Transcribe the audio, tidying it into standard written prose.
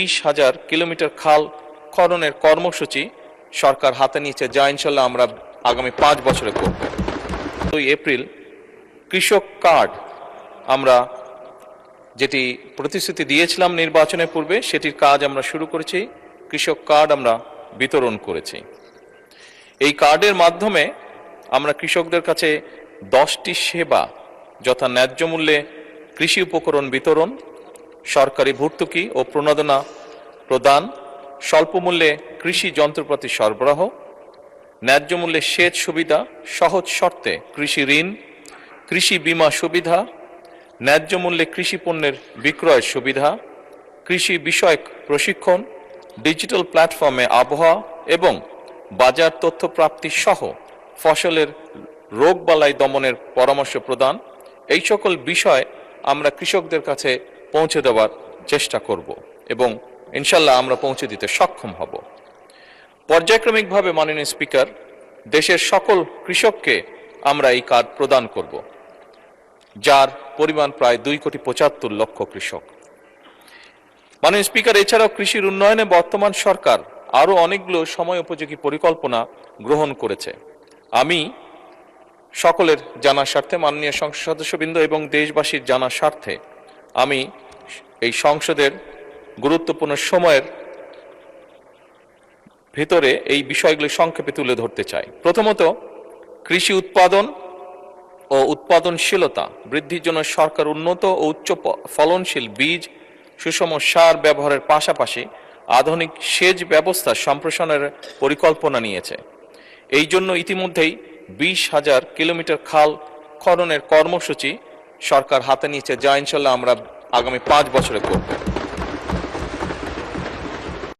20,000 kilometre খাল খননের কর্মসূচি সরকার হাতে নিয়েছে, যা ইনশাল্লাহ আমরা আগামী 5 বছরে করব। 2 এপ্রিল কৃষক কার্ড আমরা যেটি প্রতিশ্রুতি দিয়েছিলাম নির্বাচনের পূর্বে, সেটির কাজ আমরা শুরু করেছি। কৃষক কার্ড আমরা বিতরণ করেছি। এই কার্ডের মাধ্যমে আমরা কৃষকদের কাছে 10টি সেবা, যথা ন্যায্য মূল্যে কৃষি উপকরণ বিতরণ, সরকারি ভর্তুকি ও প্রণোদনা প্রদান, স্বল্প মূল্যে কৃষি যন্ত্রপাতি সরবরাহ, ন্যায্য মূল্যে সেচ সুবিধা, সহজ শর্তে কৃষি ঋণ, কৃষি বীমা সুবিধা, ন্যায্য মূল্যে কৃষি পণ্যের বিক্রয়ের সুবিধা, কৃষি বিষয়ক প্রশিক্ষণ, ডিজিটাল প্ল্যাটফর্মে আবহাওয়া এবং বাজার তথ্য প্রাপ্তি সহ ফসলের রোগবালাই দমনের পরামর্শ প্রদান। এই সকল বিষয় আমরা কৃষকদের কাছে পৌঁছে দেওয়ার চেষ্টা করব এবং ইনশাল্লাহ আমরা পৌঁছে দিতে সক্ষম হব। পর্যায়ক্রমিকভাবে মাননীয় স্পিকার, দেশের সকল কৃষককে আমরা এই কার্ড প্রদান করব, যার পরিমাণ প্রায় 2,75,00,000 কৃষক। মাননীয় স্পিকার, এছাড়াও কৃষির উন্নয়নে বর্তমান সরকার আরও অনেকগুলো সময় উপযোগী পরিকল্পনা গ্রহণ করেছে। আমি সকলের জানার স্বার্থে, মাননীয় সংসদ সদস্যবৃন্দ এবং দেশবাসীর জানার স্বার্থে আমি এই সংসদের গুরুত্বপূর্ণ সময়ের ভিতরে এই বিষয়গুলি সংক্ষেপে তুলে ধরতে চাই। প্রথমত, কৃষি উৎপাদন ও উৎপাদনশীলতা বৃদ্ধির জন্য সরকার উন্নত ও উচ্চ ফলনশীল বীজ, সুষম সার ব্যবহারের পাশাপাশি আধুনিক সেচ ব্যবস্থা সম্প্রসারণের পরিকল্পনা নিয়েছে। এই জন্য ইতিমধ্যেই 20,000 কিলোমিটার খাল খননের কর্মসূচি সরকার হাতে নিয়েছে, যা ইনশাল্লাহ আমরা আগামী 5 বছরে করব।